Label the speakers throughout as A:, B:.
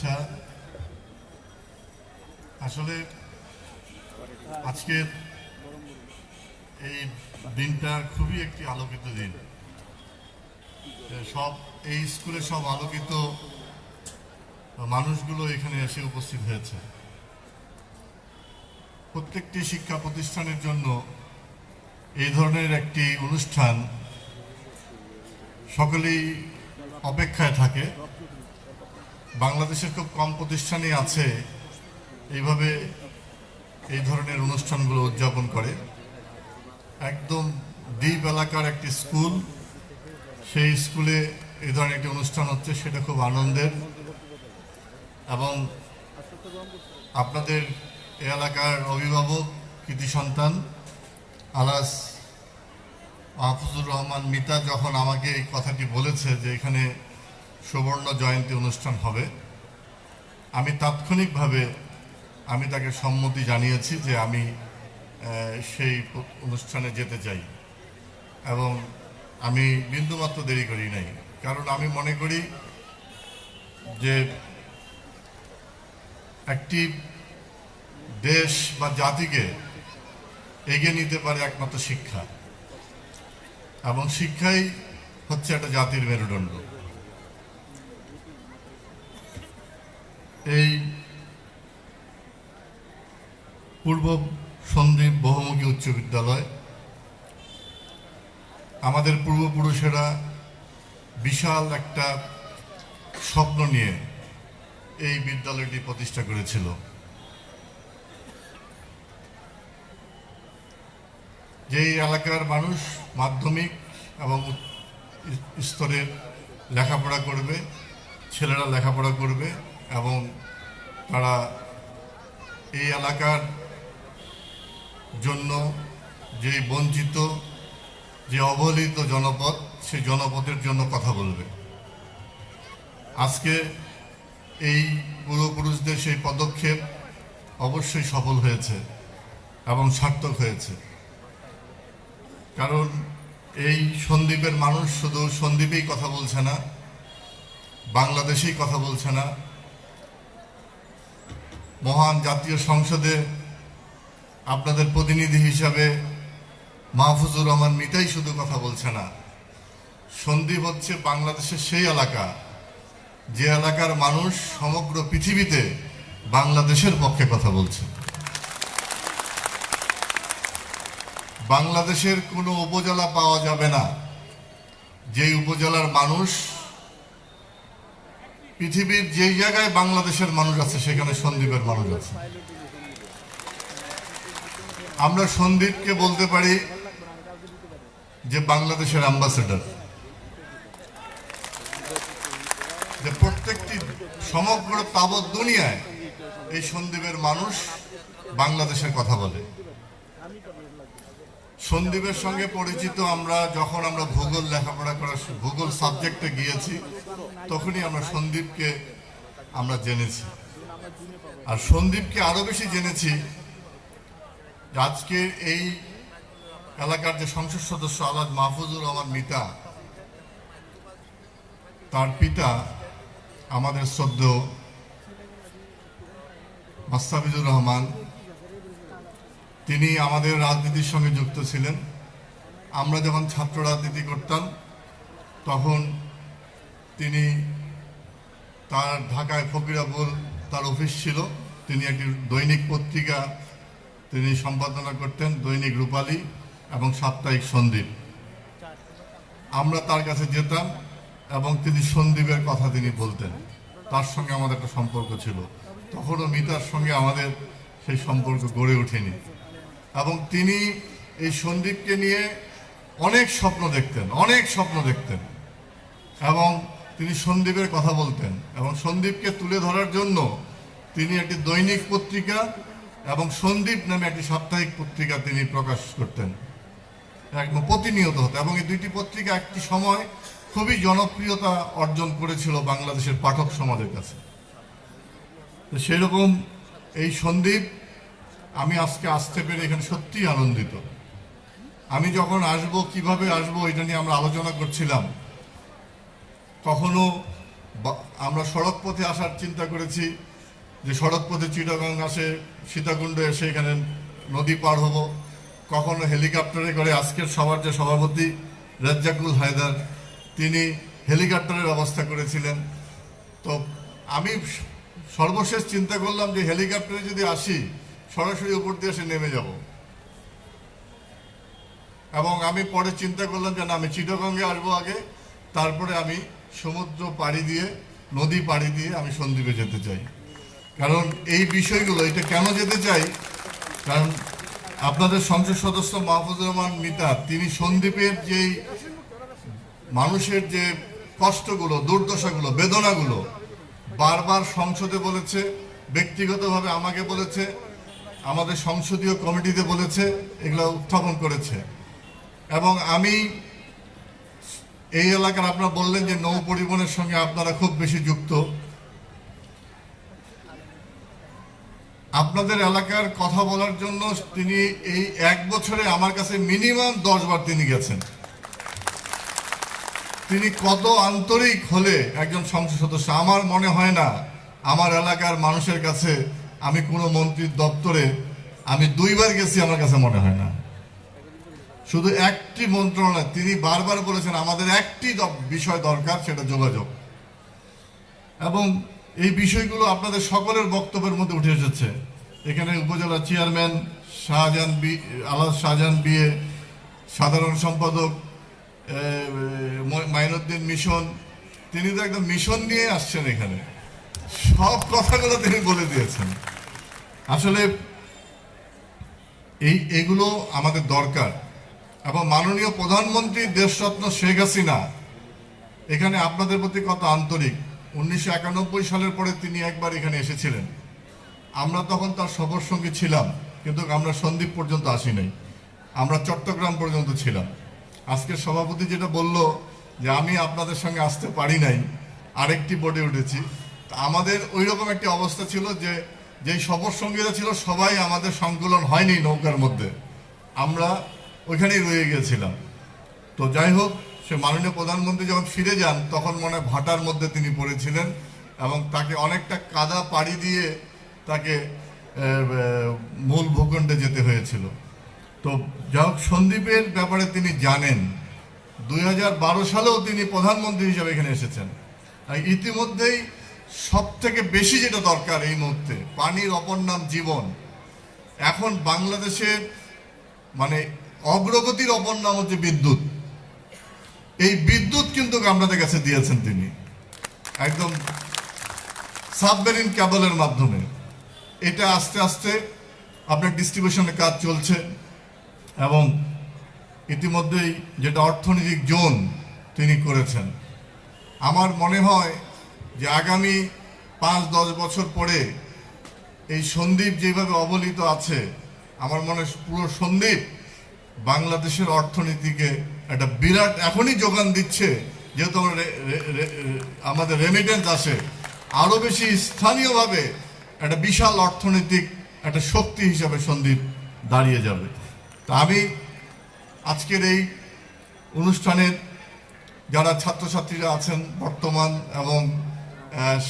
A: শুভেচ্ছা। আসলে আজকের এই দিনটা খুবই একটি আলোকিত দিন। সব এই স্কুলে সব আলোকিত মানুষগুলো এখানে এসে উপস্থিত হয়েছে। প্রত্যেকটি শিক্ষা প্রতিষ্ঠানের জন্য এই ধরনের একটি অনুষ্ঠান সকলেই অপেক্ষায় থাকে। বাংলাদেশের খুব কম প্রতিষ্ঠানই আছে এইভাবে এই ধরনের অনুষ্ঠানগুলো উদযাপন করে। একদম দ্বীপ এলাকার একটি স্কুল, সেই স্কুলে এই ধরনের একটি অনুষ্ঠান হচ্ছে, সেটা খুব আনন্দের। এবং আপনাদের এই এলাকার অভিভাবক, কৃতি সন্তান আলাস মাহফুজুর রহমান মিতা যখন আমাকে এই কথাটি বলেছে যে এখানে সুবর্ণ জয়ন্তী অনুষ্ঠান হবে, আমি তাৎক্ষণিকভাবে তাকে সম্মতি জানিয়েছি যে আমি সেই অনুষ্ঠানে যেতে চাই। এবং আমি বিন্দুমাত্র দেরি করি নাই, কারণ আমি মনে করি যে একটি দেশ বা জাতিকে এগিয়ে নিতে পারে একমাত্র শিক্ষা, এবং শিক্ষাই হচ্ছে একটা জাতির মেরুদণ্ড। এই পূর্ব সন্দ্বীপ বহুমুখী উচ্চ বিদ্যালয়, আমাদের পূর্বপুরুষেরা বিশাল একটা স্বপ্ন নিয়ে এই বিদ্যালয়টি প্রতিষ্ঠা করেছিল। যেই এলাকার মানুষ মাধ্যমিক এবং স্তরের লেখাপড়া করবে, ছেলেরা লেখাপড়া করবে, এবং তারা এই এলাকার জন্য যে বঞ্চিত, যে অবহেলিত জনপদ, সেই জনপদের জন্য কথা বলবে। আজকে এই পূর্বপুরুষদের সেই পদক্ষেপ অবশ্যই সফল হয়েছে এবং সার্থক হয়েছে। কারণ এই সন্দ্বীপের মানুষ শুধু সন্দ্বীপেই কথা বলছে না, বাংলাদেশেই কথা বলছে না। মহান জাতীয় সংসদে আপনাদের প্রতিনিধি হিসাবে মাহফুজুর রহমান মিতাই শুধু কথা বলছে না, সন্দ্বীপ হচ্ছে বাংলাদেশের সেই এলাকা যে এলাকার মানুষ সমগ্র পৃথিবীতে বাংলাদেশের পক্ষে কথা বলছে। বাংলাদেশের কোনো উপজেলা পাওয়া যাবে না যেই উপজেলার মানুষ, পৃথিবীর যেই জায়গায় বাংলাদেশের মানুষ আছে সেখানে সন্দ্বীপের মানুষ আছে। আমরা সন্দ্বীপকে বলতে পারি যে বাংলাদেশের অ্যাম্বাসেডর, যে প্রত্যেকটি সমগ্র তাবৎ দুনিয়ায় এই সন্দ্বীপের মানুষ বাংলাদেশের কথা বলে। সন্দ্বীপের সঙ্গে পরিচিত আমরা যখন আমরা ভূগোল লেখাপড়া করার ভূগোল সাবজেক্টে গিয়েছি, তখনই আমরা সন্দ্বীপকে আমরা জেনেছি। আর সন্দ্বীপকে আরো বেশি জেনেছি আজকে এই এলাকার যে সংসদ সদস্য আলাজ মাহফুজুর রহমান মিতা, তার পিতা আমাদের শ্রদ্ধেয় মাস্তাফিজুর রহমান, তিনি আমাদের রাজনীতির সঙ্গে যুক্ত ছিলেন। আমরা যখন ছাত্র রাজনীতি করতাম তখন তিনি তার ঢাকায় ফকিরাপুর তার অফিস ছিল, তিনি একটি দৈনিক পত্রিকা তিনি সম্পাদনা করতেন, দৈনিক রূপালী এবং সাপ্তাহিক সন্দ্বীপ। আমরা তার কাছে যেতাম এবং তিনি সন্দ্বীপের কথা তিনি বলতেন। তার সঙ্গে আমাদের একটা সম্পর্ক ছিল। তখনও মিতার সঙ্গে আমাদের সেই সম্পর্ক গড়ে ওঠেনি। এবং তিনি এই সন্দ্বীপকে নিয়ে অনেক স্বপ্ন দেখতেন এবং তিনি সন্দ্বীপের কথা বলতেন। এবং সন্দ্বীপকে তুলে ধরার জন্য তিনি একটি দৈনিক পত্রিকা এবং সন্দ্বীপ নামে একটি সাপ্তাহিক পত্রিকা তিনি প্রকাশ করতেন, একদম প্রতিনিয়ত হতো। এবং এই দুইটি পত্রিকা একটি সময় খুবই জনপ্রিয়তা অর্জন করেছিল বাংলাদেশের পাঠক সমাজের কাছে। তো সেরকম এই সন্দ্বীপ, আমি আজকে আসতে পেরে এখানে সত্যিই আনন্দিত। আমি যখন আসবো, কিভাবে আসবো, এটা নিয়ে আমরা আলোচনা করছিলাম। কখনো আমরা সড়ক পথে আসার চিন্তা করেছি, যে সড়ক পথে চিটাগাং আসে, সীতাকুণ্ড এসে এখানে নদী পার হব। কখনো হেলিকপ্টারে করে, আজকের সবার যে সভাপতি রাজ্জাকুল হায়দার, তিনি হেলিকপ্টারের ব্যবস্থা করেছিলেন। তো আমি সর্বশেষ চিন্তা করলাম যে হেলিকপ্টারে যদি আসি, সরাসরি উপর দিয়ে এসে নেমে যাব। এবং আমি পরে চিন্তা করলাম যে না, আমি চিটাগঙ্গে আসবো আগে, তারপরে আমি সমুদ্র পাড়ি দিয়ে, নদী পাড়ি দিয়ে আমি সন্দ্বীপে যেতে চাই। কারণ এই বিষয়গুলো, এটা কেন যেতে চাই, কারণ আপনাদের সংসদ সদস্য মাহফুজুর রহমান মিতা, তিনি সন্দ্বীপের যেই মানুষের যে কষ্টগুলো, দুর্দশাগুলো, বেদনাগুলো বারবার সংসদে বলেছে, ব্যক্তিগতভাবে আমাকে বলেছে, আমাদের সংসদীয় কমিটিতে বলেছে, এগুলো উত্থাপন করেছে। এবং আমি এই এলাকার, আপনারা বললেন যে নৌ পরিবহনের সঙ্গে আপনারা খুব বেশি যুক্ত, আপনাদের এলাকার কথা বলার জন্য তিনি এই 1 বছরে আমার কাছে মিনিমাম 10 বার তিনি গেছেন। তিনি কত আন্তরিক হলে একজন সংসদ সদস্য, আমার মনে হয় না আমার এলাকার মানুষের কাছে আমি কোনো মন্ত্রীর দপ্তরে আমি 2 বার গেছি, আমার কাছে মনে হয় না। শুধু একটি মন্ত্রণালয়, তিনি বারবার বলেছেন আমাদের একটি বিষয় দরকার, সেটা যোগাযোগ। এবং এই বিষয়গুলো আপনাদের সকলের বক্তব্যের মধ্যে উঠে এসেছে। এখানে উপজেলা চেয়ারম্যান শাহজাহান বিয়ে, সাধারণ সম্পাদক মাইনুদ্দিন মিশন, তিনি তো একদম মিশন নিয়ে আসছেন এখানে, সব কথাগুলো তিনি বলে দিয়েছেন। আসলে এগুলো আমাদের দরকার। এবং মাননীয় প্রধানমন্ত্রী দেশরত্ন শেখ হাসিনা এখানে আপনাদের প্রতি কত আন্তরিক। 1991 সালের পরে তিনি একবার এখানে এসেছিলেন, আমরা তখন তার সফর সঙ্গী ছিলাম, কিন্তু আমরা সন্দ্বীপ পর্যন্ত আসি নাই, আমরা চট্টগ্রাম পর্যন্ত ছিলাম। আজকের সভাপতি যেটা বলল যে আমি আপনাদের সঙ্গে আসতে পারি নাই, আরেকটি বোর্ডে উঠেছি, আমাদের ওই রকম একটি অবস্থা ছিল যে যেই সফর সঙ্গীরা ছিল সবাই আমাদের সংকলন হয়নি নৌকার মধ্যে, আমরা ওইখানেই রয়ে গিয়েছিলাম। তো যাই হোক, সে মাননীয় প্রধানমন্ত্রী যখন ফিরে যান তখন মনে হয় ভাটার মধ্যে তিনি পড়েছিলেন এবং তাকে অনেকটা কাদা পাড়ি দিয়ে তাকে মূল ভূখণ্ডে যেতে হয়েছিল। তো যাই হোক, সন্দ্বীপের ব্যাপারে তিনি জানেন। 2012 সালেও তিনি প্রধানমন্ত্রী হিসেবে এখানে এসেছেন। ইতিমধ্যেই সব থেকে বেশি যেটা দরকার এই মুহূর্তে, পানির অপর নাম জীবন। এখন বাংলাদেশের মানে অগ্রগতির অপর নাম হচ্ছে বিদ্যুৎ। এই বিদ্যুৎ কিন্তু আপনাদের কাছে দিয়েছেন তিনি একদম সাবমেরিন কেবলের মাধ্যমে। এটা আস্তে আস্তে আপনার ডিস্ট্রিবিউশনের কাজ চলছে এবং ইতিমধ্যেই যেটা অর্থনৈতিক জোন তিনি করেছেন। আমার মনে হয় যে আগামী 5-10 বছর পরে এই সন্দ্বীপ যেভাবে অবহেলিত আছে, আমার মনে হয় পুরো সন্দ্বীপ বাংলাদেশের অর্থনীতিকে একটা বিরাট এখনই যোগান দিচ্ছে। যেহেতু আমাদের রেমিটেন্স আসে, আরো বেশি স্থানীয়ভাবে একটা বিশাল অর্থনৈতিক একটা শক্তি হিসাবে সন্দ্বীপ দাঁড়িয়ে যাবে। তা আমি আজকের এই অনুষ্ঠানের যারা ছাত্রছাত্রীরা আছেন বর্তমান এবং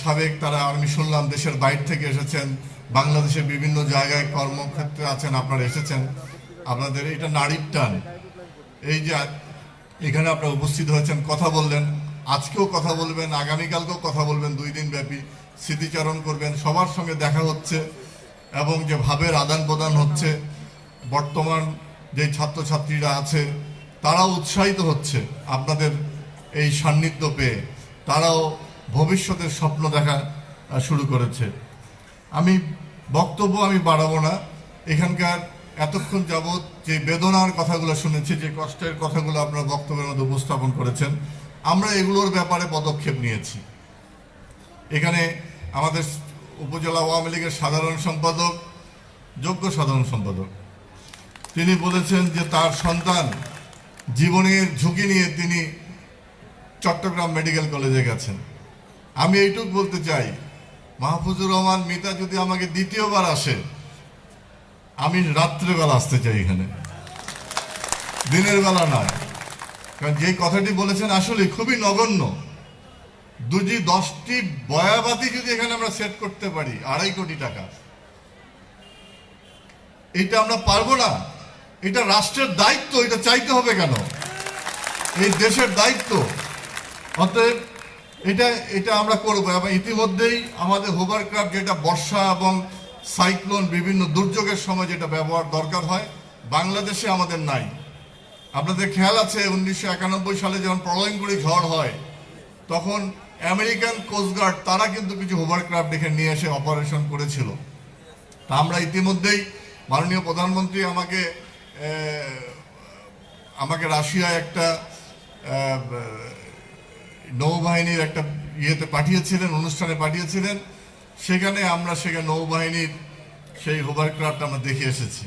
A: সাবেক, তারা আমি শুনলাম দেশের বাইরে থেকে এসেছেন, বাংলাদেশের বিভিন্ন জায়গায় কর্মক্ষেত্রে আছেন, আপনারা এসেছেন, আপনাদের এটা নারীর টান। এই যে এখানে আপনারা উপস্থিত হয়েছেন, কথা বললেন, আজকেও কথা বলবেন, আগামীকালকেও কথা বলবেন, 2 দিন ব্যাপী স্মৃতিচারণ করবেন, সবার সঙ্গে দেখা হচ্ছে এবং যে ভাবের আদান প্রদান হচ্ছে। বর্তমান যে ছাত্রছাত্রীরা আছে তারাও উৎসাহিত হচ্ছে আপনাদের এই সান্নিধ্য পেয়ে, তারাও ভবিষ্যতের স্বপ্ন দেখা শুরু করেছে। আমি বক্তব্য বাড়াবো না। এখানকার এতক্ষণ যাবৎ যে বেদনার কথাগুলো শুনেছি, যে কষ্টের কথাগুলো আপনারা বক্তব্যের মধ্যে উপস্থাপন করেছেন, আমরা এগুলোর ব্যাপারে পদক্ষেপ নিয়েছি। এখানে আমাদের উপজেলা আওয়ামী লীগের সাধারণ সম্পাদক, যোগ্য সাধারণ সম্পাদক, তিনি বলেছেন যে তার সন্তান জীবনের ঝুঁকি নিয়ে তিনি চট্টগ্রাম মেডিকেল কলেজে গেছেন। আমি এইটুকু বলতে চাই, মাহফুজুর রহমান মিতা যদি আমাকে দ্বিতীয়বার আসে, আমি রাত্রেবেলা আসতে চাই এখানে, দিনের বেলা নয়। কারণ যে কথাটি বলেছেন আসলে খুবই নগণ্য। যদি 10টি বয়াবাতি যদি এখানে আমরা সেট করতে পারি 2.5 কোটি টাকা, এটা আমরা পারবো না? এটা রাষ্ট্রের দায়িত্ব, এটা চাইতে হবে কেন? এই দেশের দায়িত্ব। অতএব এটা আমরা করবো। এবং ইতিমধ্যেই আমাদের হোভারক্রাফট, যেটা বর্ষা এবং সাইক্লোন বিভিন্ন দুর্যোগের সময় যেটা ব্যবহার দরকার হয়, বাংলাদেশে আমাদের নাই। আপনাদের খেয়াল আছে 1991 সালে যখন প্রলয়ঙ্করী ঝড় হয়, তখন আমেরিকান কোস্টগার্ড তারা কিন্তু কিছু হোভারক্রাফট এখানে নিয়ে এসে অপারেশন করেছিল। তা আমরা ইতিমধ্যেই মাননীয় প্রধানমন্ত্রী আমাকে রাশিয়ায় একটা নৌবাহিনীর একটা ইয়েতে পাঠিয়েছিলেন, অনুষ্ঠানে পাঠিয়েছিলেন। সেখানে নৌবাহিনীর সেই হোভারক্রাফট আমরা দেখে এসেছি।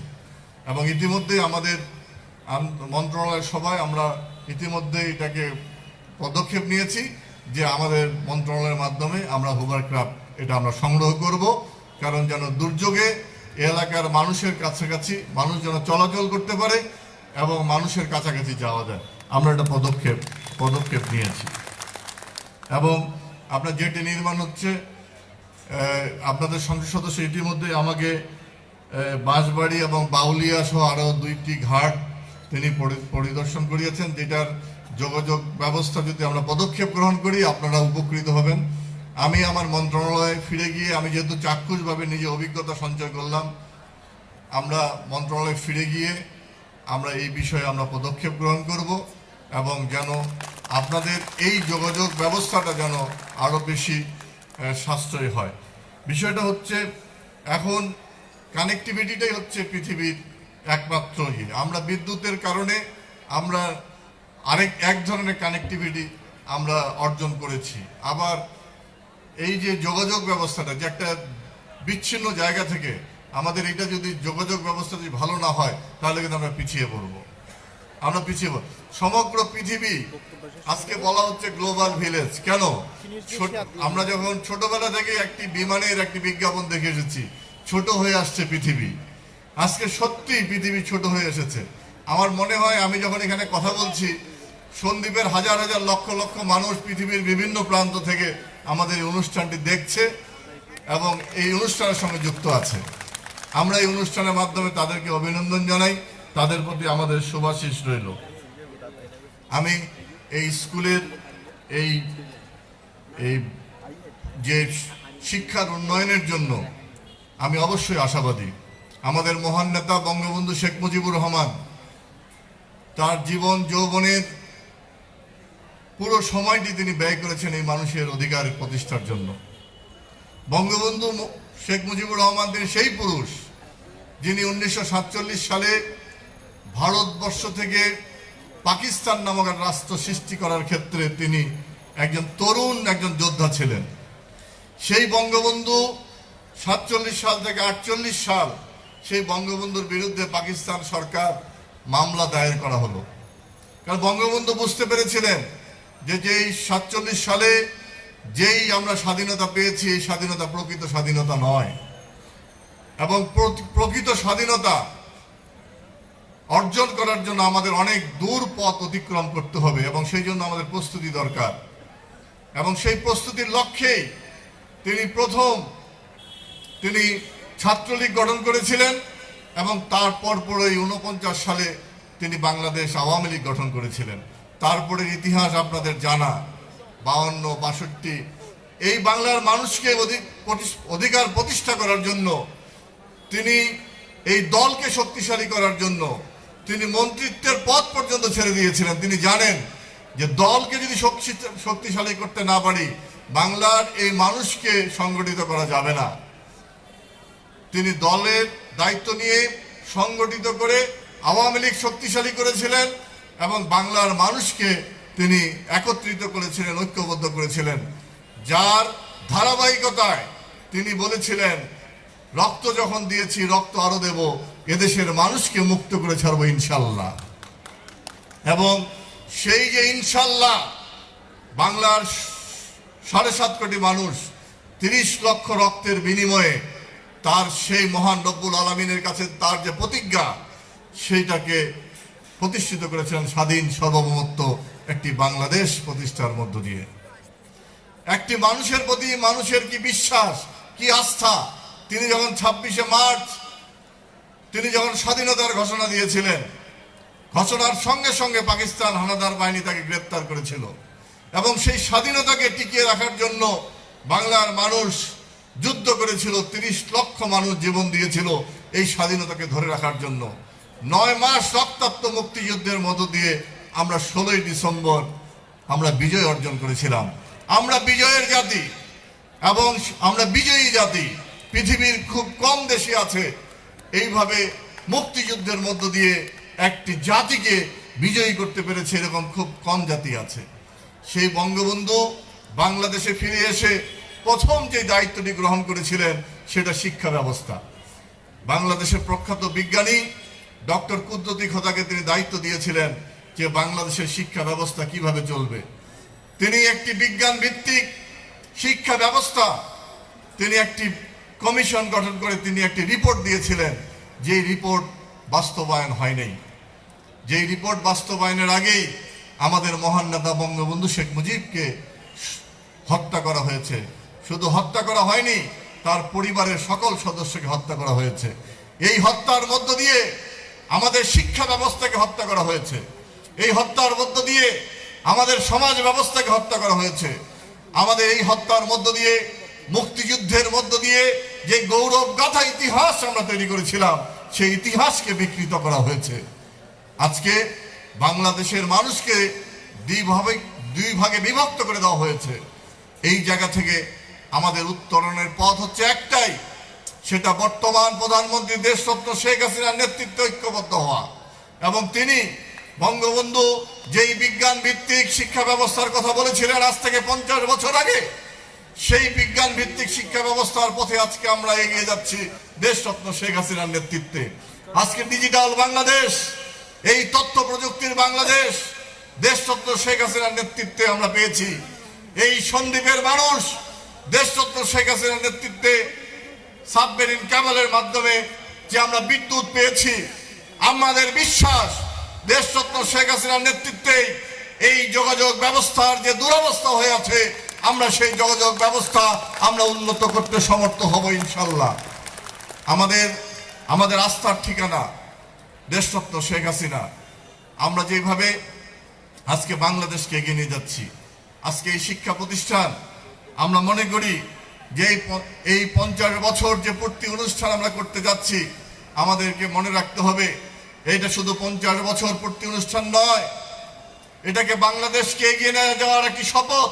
A: এবং ইতিমধ্যেই আমাদের মন্ত্রণালয়ের সভায় আমরা ইতিমধ্যেই এটাকে পদক্ষেপ নিয়েছি যে আমাদের মন্ত্রণালয়ের মাধ্যমে আমরা হোভারক্রাফট এটা আমরা সংগ্রহ করব, কারণ যেন দুর্যোগে এলাকার মানুষের কাছাকাছি মানুষ যেন চলাচল করতে পারে এবং মানুষের কাছাকাছি যাওয়া যায়। আমরা একটা পদক্ষেপ নিয়েছি। এবং আপনার যেটি নির্মাণ হচ্ছে, আপনাদের সংসদ সদস্য ইতিমধ্যে আমাকে বাঁশবাড়ি এবং বাউলিয়া সহ আরও 2টি ঘাট তিনি পরিদর্শন করিয়েছেন, যেটার যোগাযোগ ব্যবস্থা যদি আমরা পদক্ষেপ গ্রহণ করি আপনারা উপকৃত হবেন। আমি আমার মন্ত্রণালয়ে ফিরে গিয়ে, আমি যেহেতু চাক্ষুষভাবে নিজে অভিজ্ঞতা সঞ্চয় করলাম, আমরা মন্ত্রণালয়ে ফিরে গিয়ে আমরা এই বিষয়ে আমরা পদক্ষেপ গ্রহণ করব এবং যেন আপনাদের এই যোগাযোগ ব্যবস্থাটা যেন আরও বেশি সাশ্রয়ী হয়। বিষয়টা হচ্ছে এখন কানেক্টিভিটিটাই হচ্ছে পৃথিবীর একমাত্র ইয়ে। আমরা বিদ্যুতের কারণে আমরা এক ধরনের কানেক্টিভিটি আমরা অর্জন করেছি। আবার এই যে যোগাযোগ ব্যবস্থাটা, যে একটা বিচ্ছিন্ন জায়গা থেকে আমাদের এটা যদি যোগাযোগ ব্যবস্থা যদি ভালো না হয়, তাহলে কিন্তু আমরা পিছিয়ে পড়বো। সমগ্র পৃথিবী আজকে বলা হচ্ছে গ্লোবাল ভিলেজ। কেন? আমরা যখন ছোটবেলা থেকে একটি বিমানের একটি বিজ্ঞাপন দেখে এসেছি, ছোট হয়ে আসছে পৃথিবী। আজকে সত্যি পৃথিবী ছোট হয়ে এসেছে। আমার মনে হয় আমি যখন এখানে কথা বলছি, সন্দ্বীপের হাজার হাজার লক্ষ লক্ষ মানুষ পৃথিবীর বিভিন্ন প্রান্ত থেকে আমাদের এই অনুষ্ঠানটি দেখছে এবং এই অনুষ্ঠানের সঙ্গে যুক্ত আছে। আমরা এই অনুষ্ঠানের মাধ্যমে তাদেরকে অভিনন্দন জানাই, তাদের প্রতি আমাদের শুভাশিস রইল। আমি এই স্কুলের এই যে শিক্ষার উন্নয়নের জন্য আমি অবশ্যই আশাবাদী। আমাদের মহান নেতা বঙ্গবন্ধু শেখ মুজিবুর রহমান তার জীবন যৌবনের পুরো সময়টি তিনি ব্যয় করেছেন এই মানুষের অধিকার প্রতিষ্ঠার জন্য। বঙ্গবন্ধু শেখ মুজিবুর রহমান তিনি সেই পুরুষ যিনি 1947 সালে ভারতবর্ষ থেকে পাকিস্তান নামক রাষ্ট্র সৃষ্টি করার ক্ষেত্রে তিনি একজন যোদ্ধা ছিলেন। সেই বঙ্গবন্ধু 47 সাল থেকে 48 সাল সেই বঙ্গবন্ধুর বিরুদ্ধে পাকিস্তান সরকার মামলা দায়ের করা হলো। কারণ বঙ্গবন্ধু বুঝতে পেরেছিলেন যে যেই 47 সালে যেই আমরা স্বাধীনতা পেয়েছি, এই স্বাধীনতা প্রকৃত স্বাধীনতা নয় এবং প্রকৃত স্বাধীনতা অর্জন করার জন্য আমাদের অনেক দূর পথ অতিক্রম করতে হবে এবং সেই জন্য আমাদের প্রস্তুতি দরকার। এবং সেই প্রস্তুতির লক্ষ্যেই তিনি ছাত্রলীগ গঠন করেছিলেন এবং তারপর 49 সালে তিনি বাংলাদেশ আওয়ামী লীগ গঠন করেছিলেন। তারপরে ইতিহাস আপনাদের জানা, 52, 62 এই বাংলার মানুষকে অধিকার প্রতিষ্ঠা করার জন্য, তিনি এই দলকে শক্তিশালী করার জন্য তিনি মন্ত্রিত্বের পদ পর্যন্ত ছেড়ে দিয়েছিলেন। তিনি জানেন যে দলকে যদি শক্তিশালী করতে না পারি, বাংলার এই মানুষকে সংগঠিত করা যাবে না। তিনি দলের দায়িত্ব নিয়ে সংগঠিত করে আওয়ামী লীগ শক্তিশালী করেছিলেন এবং বাংলার মানুষকে তিনি একত্রিত করেছিলেন, ঐক্যবদ্ধ করেছিলেন, যার ধারাবাহিকতায় তিনি বলেছিলেন রক্ত যখন দিয়েছি রক্ত আরো দেব, এদেশের মানুষকে মুক্ত করে ছাড়বো ইনশাল্লাহ। এবং সেই যে ইনশাল্লাহ, বাংলার 7.5 কোটি মানুষ 30 লক্ষ রক্তের বিনিময়ে তার সেই মহান রব্বুল আলামিনের কাছে তার যে প্রতিজ্ঞা, সেইটাকে প্রতিষ্ঠিত করেছিলেন স্বাধীন সার্বভৌমত্ব একটি বাংলাদেশ প্রতিষ্ঠার মধ্য দিয়ে। একটি মানুষের প্রতি মানুষের কি বিশ্বাস, কি আস্থা। তিনি যখন 26শে মার্চ তিনি যখন স্বাধীনতার ঘোষণা দিয়েছিলেন, ঘোষণার সঙ্গে সঙ্গে পাকিস্তান হানাদার বাহিনী তাকে গ্রেপ্তার করেছিল এবং সেই স্বাধীনতাকে টিকিয়ে রাখার জন্য বাংলার মানুষ যুদ্ধ করেছিল। 30 লক্ষ মানুষ জীবন দিয়েছিল এই স্বাধীনতাকে ধরে রাখার জন্য। 9 মাস রক্তাক্ত মুক্তিযুদ্ধের মধ্য দিয়ে আমরা 16ই ডিসেম্বর আমরা বিজয় অর্জন করেছিলাম। আমরা বিজয়ের জাতি এবং আমরা বিজয়ী জাতি। পৃথিবীর খুব কম দেশে আছে এইভাবে মুক্তিযুদ্ধের মধ্য দিয়ে একটি জাতিকে বিজয়ী করতে পেরেছে, এরকম খুব কম জাতি আছে। সেই বঙ্গবন্ধু বাংলাদেশে ফিরে এসে প্রথম যে দায়িত্বটি গ্রহণ করেছিলেন সেটা শিক্ষা ব্যবস্থা। বাংলাদেশের প্রখ্যাত বিজ্ঞানী ডক্টর কুদরতি খোদাকে তিনি দায়িত্ব দিয়েছিলেন যে বাংলাদেশের শিক্ষা ব্যবস্থা কিভাবে চলবে। তিনি একটি বিজ্ঞান ভিত্তিক শিক্ষা ব্যবস্থা, তিনি একটি কমিশন গঠন করে তিনি একটি রিপোর্ট দিয়েছিলেন, যে রিপোর্ট বাস্তবায়ন হয়নি। যেই রিপোর্ট বাস্তবায়নের আগেই আমাদের মহান নেতা বঙ্গবন্ধু শেখ মুজিবকে হত্যা করা হয়েছে। শুধু হত্যা করা হয়নি, তার পরিবারের সকল সদস্যকে হত্যা করা হয়েছে। এই হত্যার মধ্য দিয়ে আমাদের শিক্ষা ব্যবস্থাকে হত্যা করা হয়েছে। এই হত্যার মধ্য দিয়ে আমাদের সমাজ ব্যবস্থাকে হত্যা করা হয়েছে। আমাদের এই হত্যার মধ্য দিয়ে, মুক্তিযুদ্ধের মধ্য দিয়ে যে গৌরব গাথা ইতিহাস আমরা তৈরি করেছিলাম, সেই ইতিহাসকে বিকৃত করা হয়েছে। আজকে বাংলাদেশের মানুষকে দুই ভাগে বিভক্ত করে দেওয়া হয়েছে। এই জায়গা থেকে আমাদের উত্তরণের পথ হচ্ছে একটাই, সেটা বর্তমান প্রধানমন্ত্রী দেশরত্ন শেখ হাসিনার নেতৃত্বে ঐক্যবদ্ধ হওয়া। এবং তিনি বঙ্গবন্ধু যেই বিজ্ঞান ভিত্তিক শিক্ষা ব্যবস্থার কথা বলেছিলেন আজ থেকে 50 বছর আগে, সেই বিজ্ঞান ভিত্তিক শিক্ষা ব্যবস্থার পথে আজকে আমরা এগিয়ে যাচ্ছি দেশরত্ন শেখ হাসিনার নেতৃত্বে। আজকে ডিজিটাল বাংলাদেশ, এই তথ্য প্রযুক্তির বাংলাদেশ দেশরত্ন শেখ হাসিনার নেতৃত্বে আমরা পেয়েছি। এই সন্দ্বীপের মানুষ দেশরত্ন শেখ হাসিনার নেতৃত্বে সাবমেরিন ক্যাবলের মাধ্যমে যে আমরা বিদ্যুৎ পেয়েছি, আমাদের বিশ্বাস দেশরত্ন শেখ হাসিনার নেতৃত্বে এই যোগাযোগ ব্যবস্থার যে দুরবস্থা হয়ে আছে, আমরা সেই যোগাযোগ ব্যবস্থা আমরা উন্নত করতে সমর্থ হব ইনশাল্লাহ। আমাদের আস্থার ঠিকানা দেশরত্ন শেখ হাসিনা। আমরা যেভাবে আজকে বাংলাদেশকে এগিয়ে নিয়ে যাচ্ছি, আজকে এই শিক্ষা প্রতিষ্ঠান, আমরা মনে করি যে এই 50 বছর যে পূর্তি অনুষ্ঠান আমরা করতে যাচ্ছি, আমাদেরকে মনে রাখতে হবে এটা শুধু 50 বছর পূর্তি অনুষ্ঠান নয়, এটাকে বাংলাদেশকে এগিয়ে নিয়ে যাওয়ার একটি শপথ।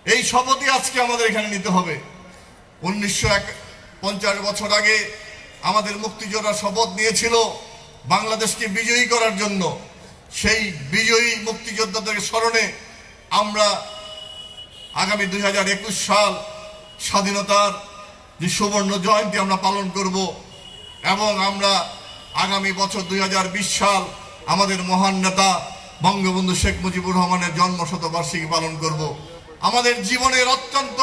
A: এই শপথই আজকে আমাদের এখানে নিতে হবে। 1950 বছর আগে আমাদের মুক্তিযোদ্ধা শপথ নিয়েছিল বাংলাদেশকে বিজয়ী করার জন্য। সেই বিজয়ী মুক্তিযোদ্ধাদের স্মরণে আমরা আগামী 2021 সাল স্বাধীনতার যে সুবর্ণ জয়ন্তী আমরা পালন করব এবং আমরা আগামী বছর 2020 সাল আমাদের মহান নেতা বঙ্গবন্ধু শেখ মুজিবুর রহমানের জন্মশতবার্ষিকী পালন করব। আমাদের জীবনের অত্যন্ত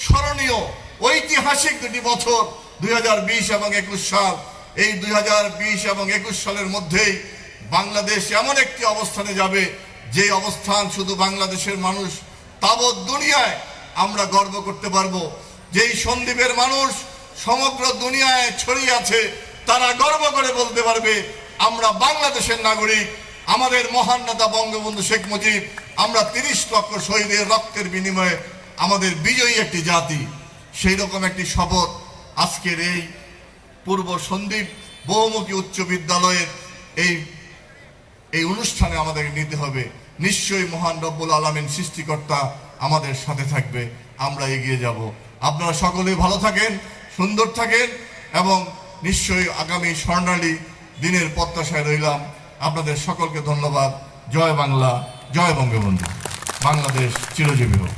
A: স্মরণীয় ঐতিহাসিক দুটি বছর 2020 এবং 21 সাল। এই 2020 এবং 21 সালের মধ্যেই বাংলাদেশ এমন একটি অবস্থানে যাবে, যে অবস্থান শুধু বাংলাদেশের মানুষ তাবৎ দুনিয়ায় আমরা গর্ব করতে পারবো। যেই সন্দ্বীপের মানুষ সমগ্র দুনিয়ায় ছড়িয়ে আছে, তারা গর্ব করে বলতে পারবে আমরা বাংলাদেশের নাগরিক। আমাদের মহান নেতা বঙ্গবন্ধু শেখ মুজিব, আমরা 30 লক্ষ শহীদের রক্তের বিনিময়ে আমাদের বিজয়ী একটি জাতি। সেই রকম একটি শপথ আজকের এই পূর্ব সন্দ্বীপ বহুমুখী উচ্চ বিদ্যালয়ের এই অনুষ্ঠানে আমাদের নিতে হবে। নিশ্চয়ই মহান রব্বুল আলামিন সৃষ্টিকর্তা আমাদের সাথে থাকবে, আমরা এগিয়ে যাব। আপনারা সকলেই ভালো থাকেন, সুন্দর থাকেন এবং নিশ্চয়ই আগামী স্বর্ণালী দিনের প্রত্যাশায় রইলাম। আপনাদের সকলকে ধন্যবাদ। জয় বাংলা, জয় বঙ্গবন্ধু। বাংলাদেশ চিরজীবী হোক।